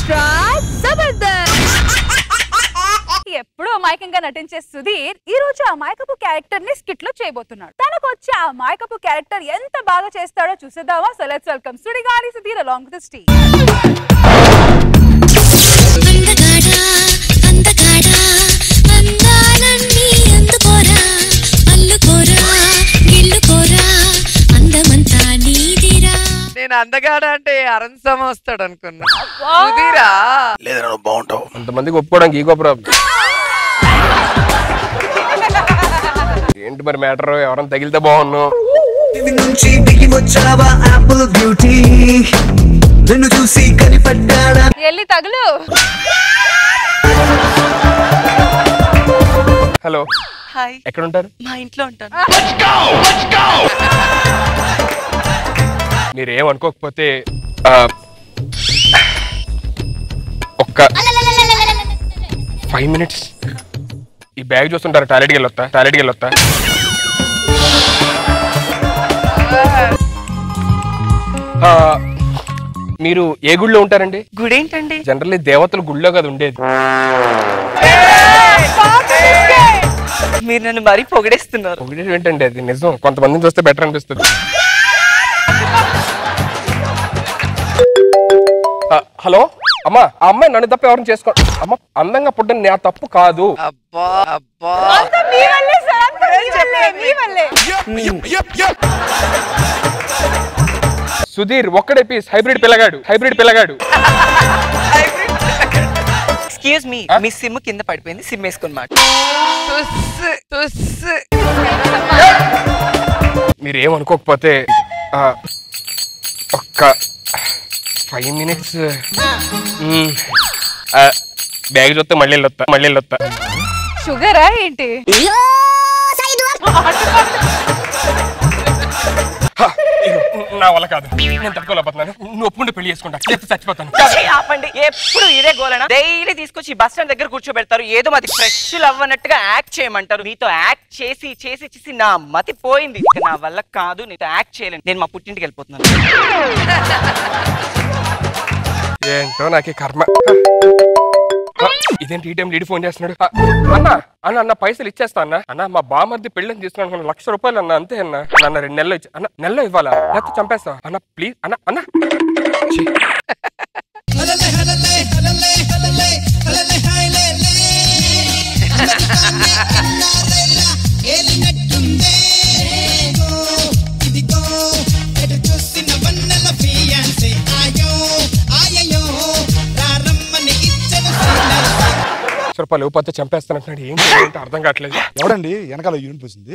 Extra Jabardasth. ఎప్పుడు అమాయకంగా నటించే సుధీర్ ఈ రోజు అమాయకపు క్యారెక్టర్ ని స్కిట్ లో చేయబోతున్నాడు. తనకు వచ్చే ఆ అమాయకపు క్యారెక్టర్ ఎంత బాగా చేస్తాడో చూసేద్దామా? So let's welcome Sudigali Sudheer along with the team. నేను అందగాడ అంటే అరంసం వస్తాడు అనుకున్నా. సుధీరా లేదా బాగుంటావు అంతమందికి ఒప్పుకోవడానికి ఈగో ప్రాబ్లం ఏంటి మరి మ్యాటర్? ఎవరైనా తగిలితే బాగున్నావు. ఎల్లి తగులు. హలో హాయ్, ఎక్కడ ఉంటారు? మా ఇంట్లో ఉంటాను. మీరేం అనుకోకపోతే ఒక్క 5 minutes ఈ బ్యాగ్ చూస్తుంటారు. టాయిలెట్కి వెళ్ళొస్తా. మీరు ఏ గుడిలో ఉంటారండి? గుడి ఏంటండి? జనరల్లీ దేవతల గుడిలో కదా ఉండేది. మీరు నన్ను మరీ పొగిడేస్తున్నారు. ఏంటండి అది నిజం. కొంతమందిని చూస్తే బెటర్ అనిపిస్తుంది. హలో అమ్మా, ఆ అమ్మాయి నన్ను తప్ప ఎవరిని చేసుకో. అమ్మ అందంగా పుట్టని నా తప్పు కాదు. అబ్బా అబ్బా, సుధీర్ ఒక్కడే పీస్. హైబ్రిడ్ పిల్లగాడు. ఎక్స్క్యూజ్ మీ, మీ సిమ్ కింద పడిపోయింది. సిమ్ వేసుకుని మాట. మీరేమనుకోకపోతే ఒక్క 5 minutes బ్యాగ్ చూస్తే మళ్ళీ వెళ్ళొస్తా. షుగరా ఏంటి? నా వల్ల కాదు, నేను తట్టుకోలేకపోతున్నాను. నువ్వు ఒప్పుకుంటే పెళ్లి చేసుకుంటా, చచ్చిపోతాను. ఆపండి, ఎప్పుడు ఇదే గోలనా? డైలీ తీసుకొచ్చి బస్ స్టాండ్ దగ్గర కూర్చోబెడతారు. ఏదో మాది ఫ్రెష్ లవ్ అన్నట్టుగా యాక్ట్ చేయమంటారు. నీతో యాక్ట్ చేసి నా మతి పోయింది. నా వల్ల కాదు, నీతో యాక్ట్ చేయలేను. నేను మా పుట్టింటికి వెళ్ళిపోతున్నాను. ఏంటో నాకే కర్మ. ఇదేంటి ఈ టైం లీడ్ ఫోన్ చేస్తున్నాడు? అన్న పైసలు ఇచ్చేస్తా అన్న. మా బామర్ది పెళ్ళని తీసుకున్నాను. 1,00,000 రూపాయలు అన్న, అంతే అన్న. 2 నెలలు ఇచ్చి అన్న, నెలలో ఇవ్వాలా? లేకపోతే చంపేస్తా అన్న, ప్లీజ్ అన్న. రూపాయలు ఇవ్వకపోతే చంపేస్తానంటున్నాడు. ఏంటి అర్థం కావట్లేదు. ఎవడండి వెనకాల యూనిట్ పోసింది?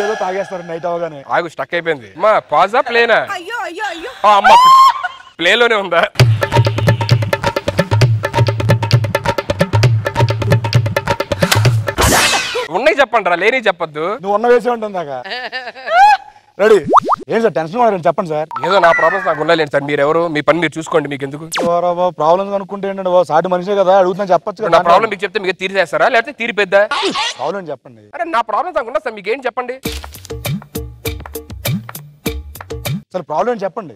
ఏదో తాగేస్తారు నైట్ అవగానే. ఆగు, స్టక్ అయిపోయింది. అమ్మా పాజా ప్లేనా? అమ్మ ప్లేలోనే ఉందా? ఉన్నాయి చెప్పండి రా, లేని చెప్పొద్దు. నువ్వు ఉన్న వేసే ఉంటుంది దాకా. రెడీ? ఏం సార్ టెన్షన్ చెప్పండి సార్. ఏదో నా ప్రాబ్లమ్స్ నాకు ఉండలేదు సార్. మీరు ఎవరు? మీ పని మీరు చూసుకోండి. మీకు ఎందుకు ప్రాబ్లమ్స్ అనుకుంటే ఏంటంటే సాటి మనిషే కదా, అడుగుతున్నా చెప్పచ్చు. నా ప్రాబ్లం మీకు చెప్తే మీకు తీర్చేస్తారా లేకపోతే తీరిపోద్దా? ప్రాబ్లం చెప్పండి. అరే నా ప్రాబ్లమ్స్ నాకు ఉన్నా సార్, మీకు ఏం చెప్పండి. సార్ ప్రాబ్లం చెప్పండి.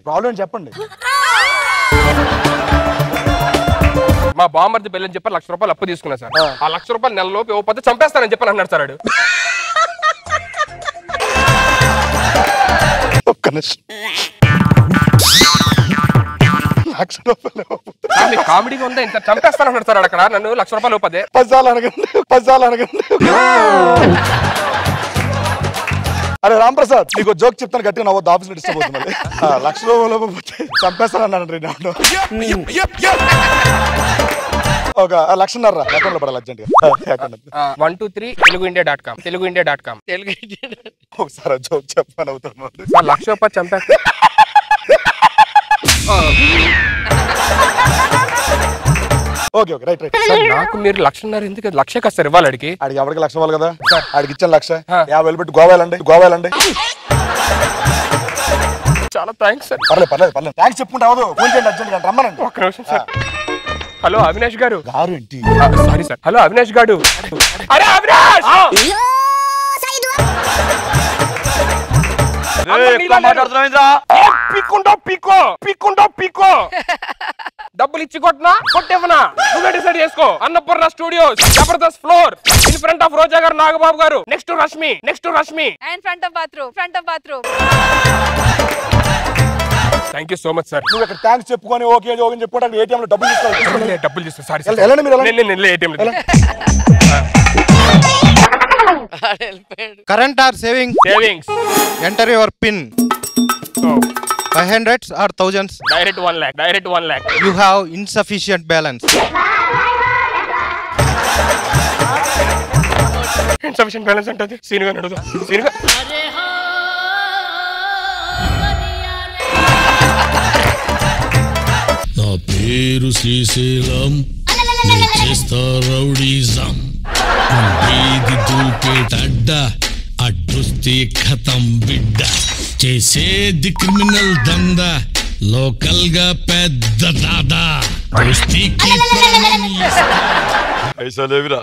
మా బామర్ది పెళ్ళని చెప్పి 1,00,000 రూపాయలు అప్పు తీసుకున్నా సార్. ఆ 1,00,000 రూపాయలు నెలలోపు ఇవ్వకపోతే చంపేస్తానని చెప్పని అన్నాడు సార్. కామెడీగా ఉందా? ఇంత చంపేస్తానన్నాడు సార్ అక్కడ. నన్ను 1,00,000 రూపాయలు ఇవ్వదే. 10 అడగండి. అరే రాంప్రసాద్, నీకు జోక్ చెప్తాను, గట్టిగా నవ్వద్దు. ఆఫీస్ లో డిస్టర్బ్ అవుతుంది. 1,00,000 రూపాయలు చంపేస్తానన్నాడు. ఒక 1,00,000 అకౌంట్ లో పడాలి అర్జెంట్ గా. 123 teluguindia.com. ఒకసారి జోక్ చెప్పాను అవుతాను. 1,00,000 రూపాయలు చంపేస్తా. Okay right. నాకు మీరు 1,00,000 ఎందుకు? 1,00,000 కదా సార్ ఇవ్వాలి. అడిగి ఎవరికి 1,00,000 ఇవ్వాలి కదా? ఆడికి ఇచ్చాను 1,00,000. 50,000 పెట్టి గోవాలండి. చాలా థ్యాంక్స్ సార్. పర్లేదు థ్యాంక్స్ చెప్పుకుంటే అవదు. ఫోన్ చేయండి అర్జెంట్ గా, రమ్మనండి. ఒక్క నిమిషం సార్. హలో అవినాష్ గారు. గారు ఏంటి? Sorry sir. హలో అవినాష్ గారు. అరే అవినాష్ పీకో డబ్బులు ఇచ్చి కొట్టినా కొట్టేవనా నువ్వే డిసైడ్ చేసుకో. Annapurna Studios, Jabardasth floor, in front of Roja garu, Nagababu garu, next Rashmi and front of bathroom. Thank you so much sir. నువ్వు ఇక్కడ థ్యాంక్స్ చెప్పుకొని ఓకే ఓకే చెప్పుకోవడానికి ATM లో డబ్బులు తీసుకోవాలి. డబ్బులు తీసుకో. సారీ వెళ్ళండి మీరు వెళ్ళండి. నేను ATM లో. Current or savings? Savings. Enter your PIN. So 500s or thousands? Direct 1 lakh. You have insufficient balance. Insufficient balance అంటే సీనుగా నడుదు. సీనుగా నా పేరు శ్రీశైలం, నేను చేస్తా రౌడీజం, వీధి దూకేటడ్డ, అడ్డొస్తే ఖతం బిడ్డ, చేసేది క్రిమినల్ దంద, లోకల్ గా పెద్ద దాదా, దోస్తీకి పైసలేవిరా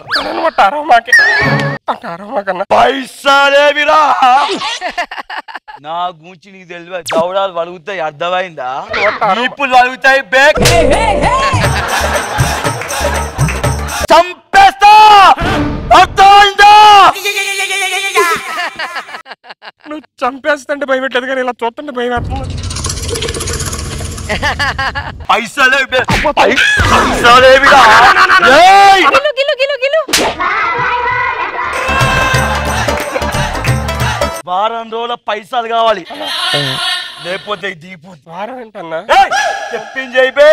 పైసలేవిరా. నా గురించి నీకు తెలియదు. దౌడాలు వలుగుతాయి, అర్థమైందా? ఇప్పుడు వలుగుతాయి. బేక్ చంపేస్తా, అర్థమైందా? నువ్వు చంపేస్తుంటే భయపెట్టలేదు కానీ ఇలా చూస్తుంటే భయం వేస్తుంది. పైసలేవిరా. వారం రోజుల పైసలు కావాలి, లేకపోతే దిగిపోతుంది. వారం ఏంటన్నా? చెప్పింది అయిపో.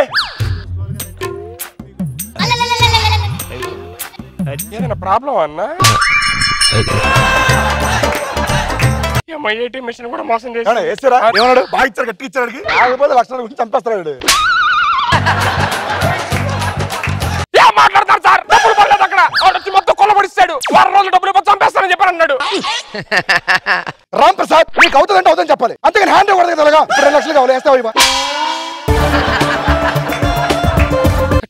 ఏదైనా ప్రాబ్లం అన్నా? ATM మిషన్ కూడా మోసం చేసి ఏమన్నాడు? బాగా ఇచ్చాడు, గట్టి ఇచ్చాడు. ఆగిపోతే లక్షల గురించి చంపేస్తాడు. ఏం మాట్లాడతారు సార్? డబ్బులు పడలేదు అక్కడ. వచ్చి మొత్తం కొల్లబడిస్తాడు. వారం రోజులు డబ్బులు ఇవ్వ చంపేస్తానని చెప్పారు అన్నాడు. రామ్ ప్రసాద్ నీకు అవుతుందంటే అవుతుందని చెప్పాలి, అంతేగాని హ్యాండ్ ఇవ్వదు కదా. 2 లక్షలు కావాలి, వేస్తావా?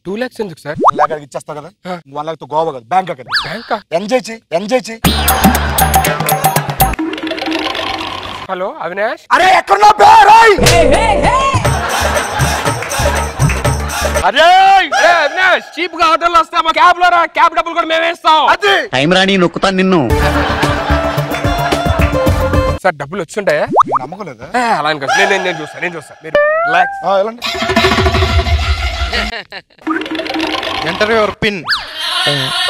2 lakhs ఎందుకు సార్? 1 lakh ఇచ్చేస్తావు కదా. 1 lakh తో గోవా కదా, బ్యాంక్ అక్కడ. బ్యాంకా? ఎంజాయ్ చెయ్యి. హలో అవినాష్. అరే ఎక్కడున్నా పేరాయ్? అరే అవినాష్, చీప్ గా ఆర్డర్లు వస్తాయి మా క్యాబ్ లో రా. క్యాబ్ డబ్బులు కూడా మేము వేస్తాం. అది టైం రాని నొక్కుతాను నిన్ను. సార్ డబ్బులు వచ్చుంటాయా? నమ్మకం లేదా? అలా అని కాదు. నేను చూస్తాను మీరు రిలాక్స్. వెళ్ళండి. Enter your PIN.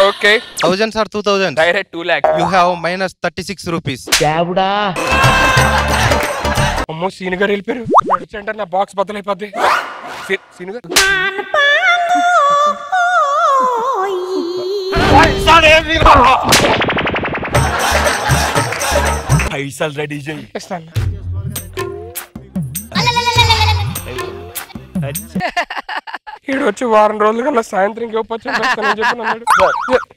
Okay. Thousands or 2000s? Direct 2 lakhs. You have minus 36 rupees. అమ్మో సీన్ గారు వెళ్ళిపోయారు. అంటే నా బాక్స్ బద్దలైపోద్ది. సీన్ గారు పైసలు రెడీ చేయి. ఈడు వచ్చి వారం రోజుల కల్లా సాయంత్రం ఇవ్వచ్చు చెప్పినాడు.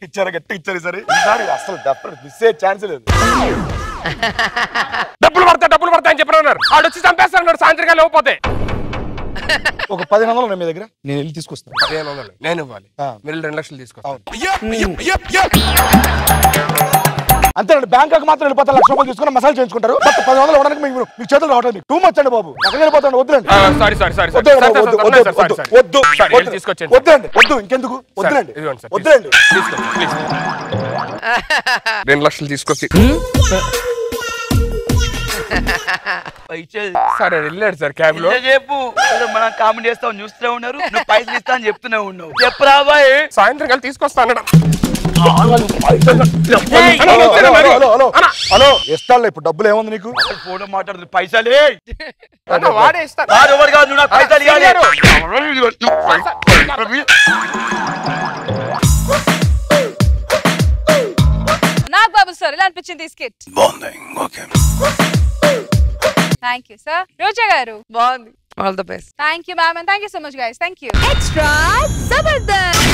ఇచ్చారు, గట్టి ఇచ్చారు. సరే ఈసారి అసలు మిస్ అయ్యే ఛాన్స్ లేదు. డబ్బులు పడతాయని చెప్పినారు. ఆడు వచ్చి చంపేస్తాడు సాయంత్రం కల్లా ఇవ్వకపోతే. ఒక 1500 ఉన్నాయి మీ దగ్గర, నేను వెళ్ళి తీసుకొస్తాను. 1500 నేను ఇవ్వాలి, మీరు 2 లక్షలు తీసుకొస్తాను. అంతేనండి. బ్యాంకాక్ మాత్రం వెళ్ళిపోతారు, 1 లక్ష రూపాయలు తీసుకుని మసాలా చేయించుకుంటారు. బట్ 1500 ఇవ్వడానికి మీకు చేతులు రావట్లేదు. టూ మచ్ అండి బాబు. ఎక్కడ వెళ్ళిపోతాను? వద్దులేండి. వద్దు ఇంకెందుకు? వద్దులేండి. 2 లక్షలు తీసుకొచ్చి సరే వెళ్ళాడు సార్ క్యాబ్ లో. చెప్పు, మనం కామెంట్ చేస్తాం, చూస్తూనే ఉన్నారు. నువ్వు పైసలు ఇస్తా అని చెప్తూనే ఉన్నావు. చెప్పురా బాయ్. సాయంత్రం కలిసి తీసుకొస్తా అన్నాడు. హలో ఇస్తాను. ఇప్పుడు డబ్బులు ఏముంది నీకు? ఫోన్ మాట్లాడుతుంది. పైసలే వాడే ఇస్తాడు. పైసలు నాగబాబు సార్ ఎలా అనిపించింది skit? Thank you sir. Roja garu బాగుంది. All the best. Thank you ma'am, and thank you so much guys. Thank you. Extra Jabardasth.